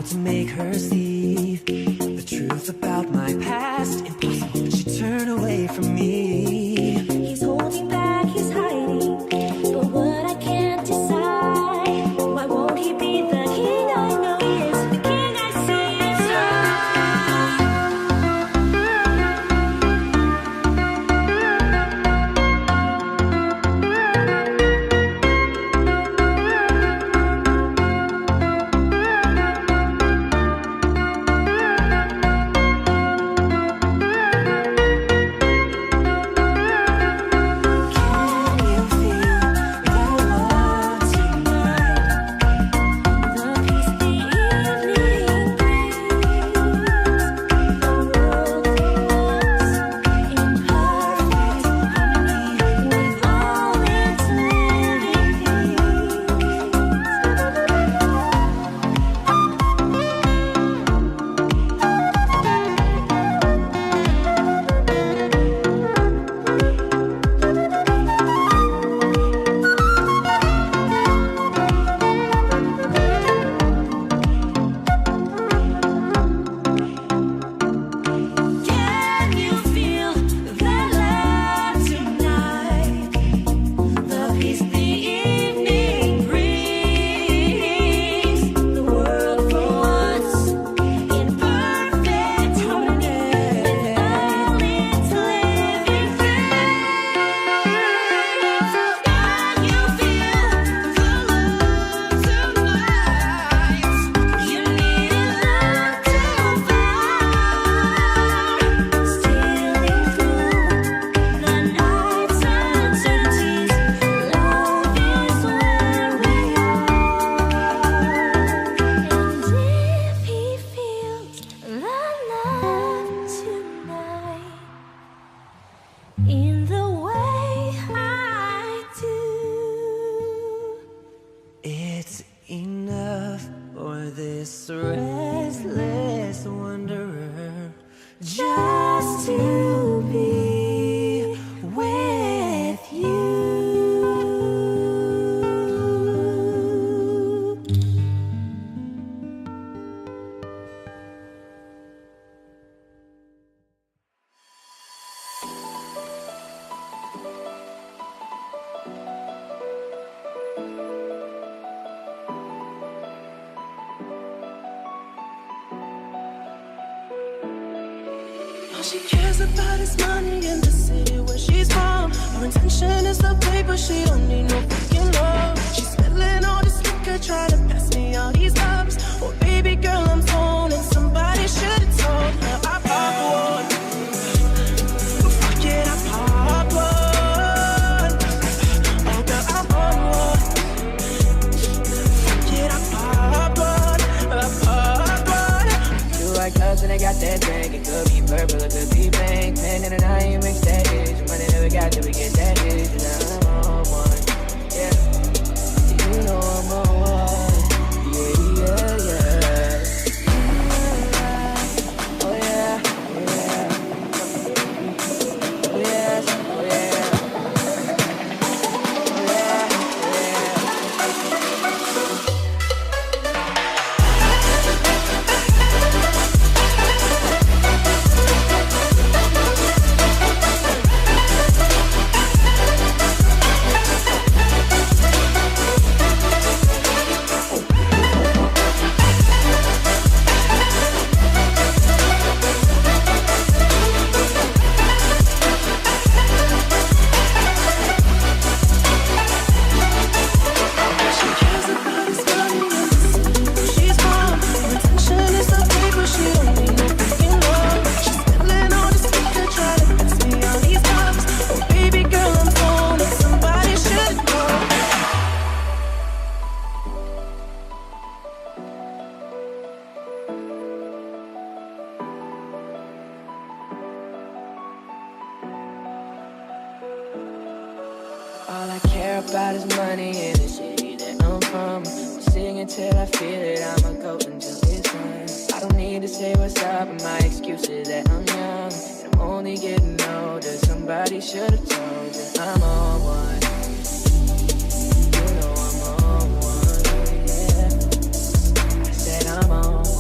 how to make her see the truth about my past. Impossible that she'd turn away from me. He's holding back, he's hiding, but what I can't decide. Why won't he be the king I know he is, the king I see in the way I do. It's enough for this restless wanderer just to be with you. All she cares about is money in the city where she's from. Her intention is the paper, she don't need no freaking love. She's spilling all this liquor, trying to pass me all these cups. Oh baby girl, I'm torn, and somebody should have told her I pop one. Fuck it, I pop one. Oh girl, I'm on one. Fuck it, I pop one. I pop one. You like us and I got that drink. It could be purple, it could be pink. Man in the night, you mix that dish. Money never got till we get that dish. And now I'm on one, yeah. You know I'm on one, yeah, yeah, yeah. Oh yeah, yeah. Oh yes, oh yeah. Oh yeah, all I care about is money in the city that I'm from. I'll sing until I feel it, I'ma go until it's done. I don't need to say what's up, and my excuse is that I'm young and I'm only getting older. Somebody should have told you I'm on one. You know I'm on one, yeah. I said I'm on one.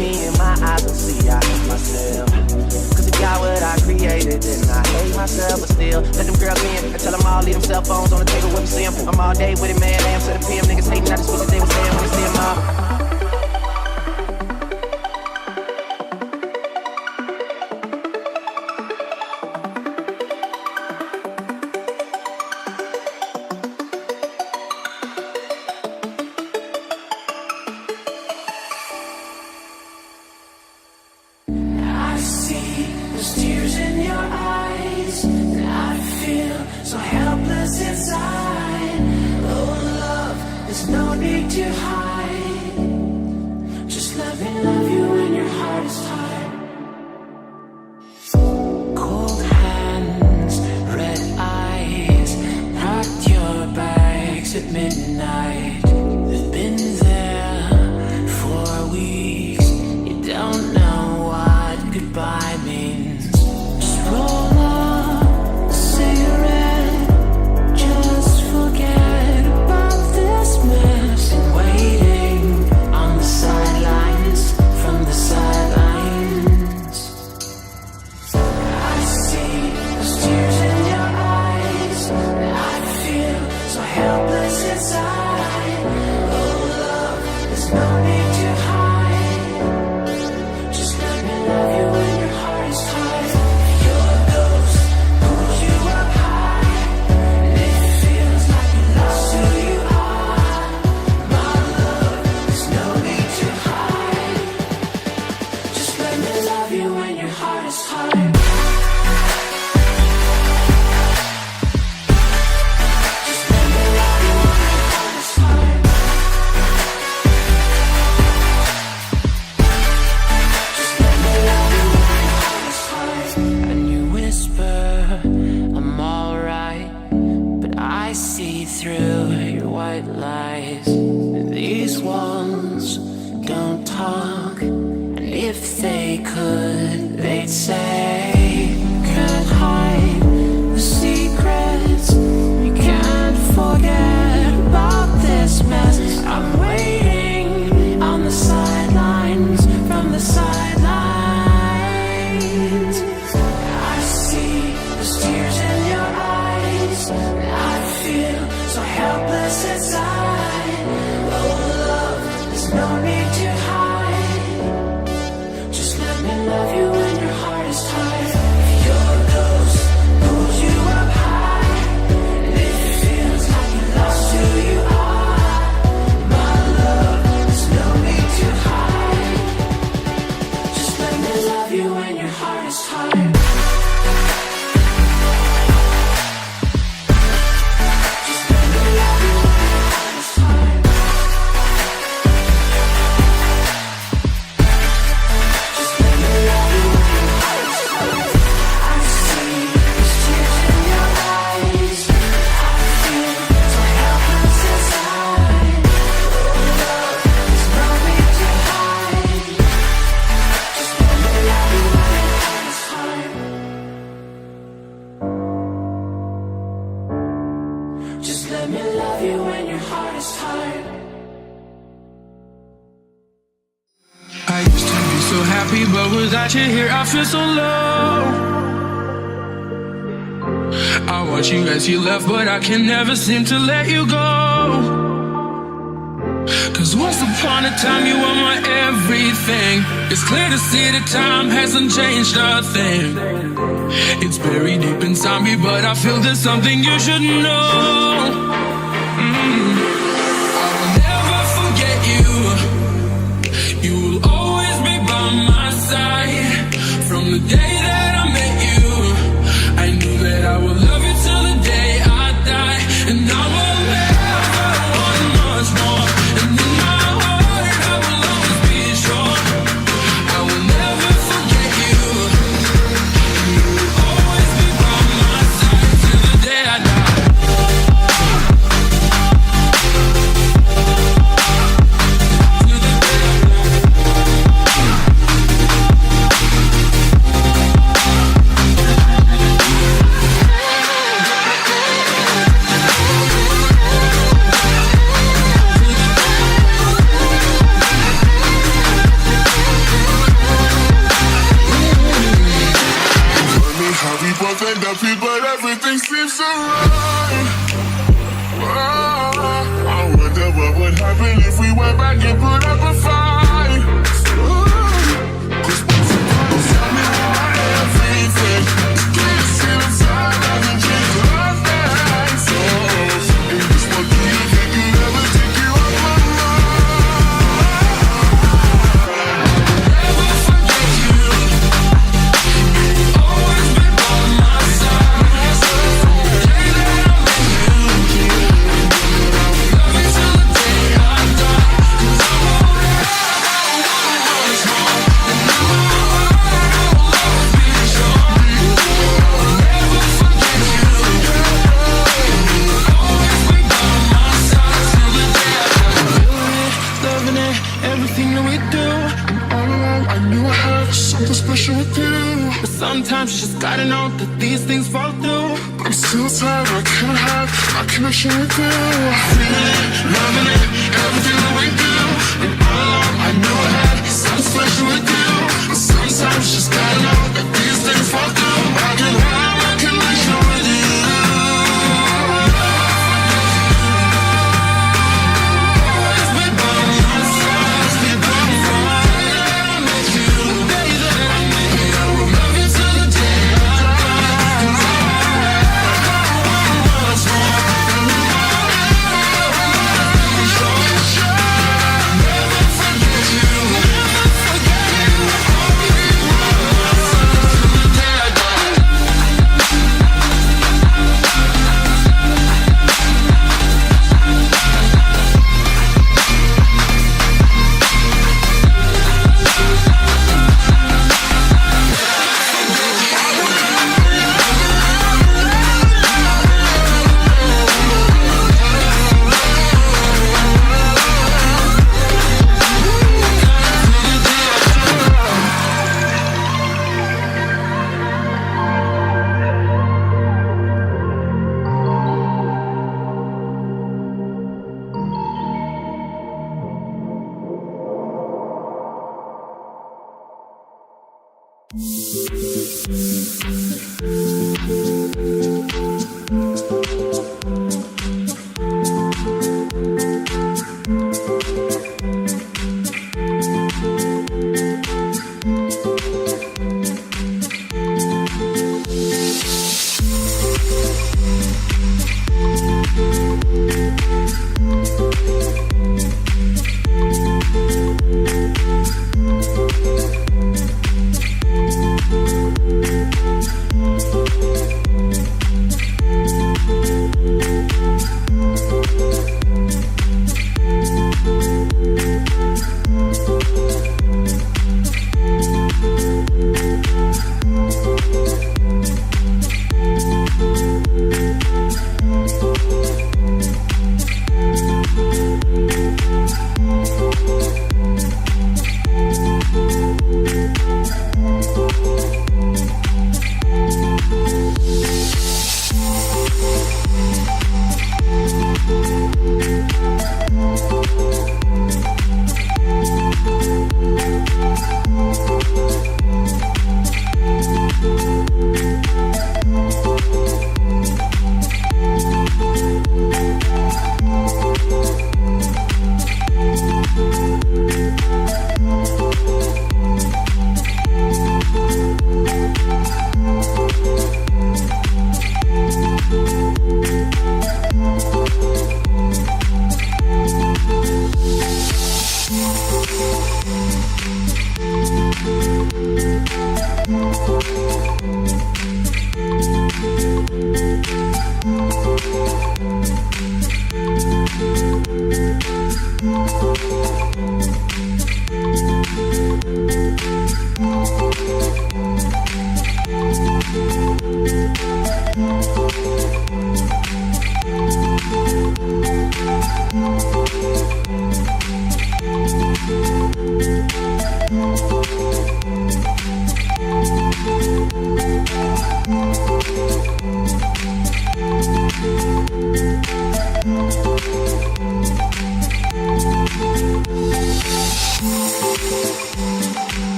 me in my eyes and see I hate myself. Cause if got what I created, then I hate myself. But still, let them girls in and tell them all leave them cell phones on the table when we see them. I'm all day with it, man, AM to the PM. Niggas hating, I just wish that they was saying when they see them all. But without you here, I feel so low. I watch you as you left, but I can never seem to let you go. Cause once upon a time, you were my everything. It's clear to see that time hasn't changed a thing. It's buried deep inside me, but I feel there's something you should know. I will never forget you. You will always be by my side. From the day that I met you, I knew that I would love you till the day I die. And I will never want much more. And in my heart I will always be sure. I will never forget you. You will always be by my side till the day I die. so right. Whoa, I wonder what would happen if we went back and put up a fight. Cause once upon a time you want everything. Can't sit inside, I can change your thing. So, in this one, do you think could ever take you off my mind? Never forget you. You'll always be by my side. From the day that I met you, love you till the day I die. 'Cause I won't ever want more. And I will always be sure. Never forget you. You'll always be by my side till the day I die. Loving it, everything that we do. And all along I knew I had something special with you. But sometimes you just gotta know that these things fall through. But I'm still tired, I can't have my connection with you. Feeling it, loving it, everything that we do. And all along I knew I had something special with you. But sometimes you just gotta know that these things fall through. I can have my connection with you. Always be by my side, be by my side. I met you, the day that I met you. I will love you till the day I die. 'Cause I want much more. And I will always be sure. Never forget you, never forget you. I'll be by my side till the day I die.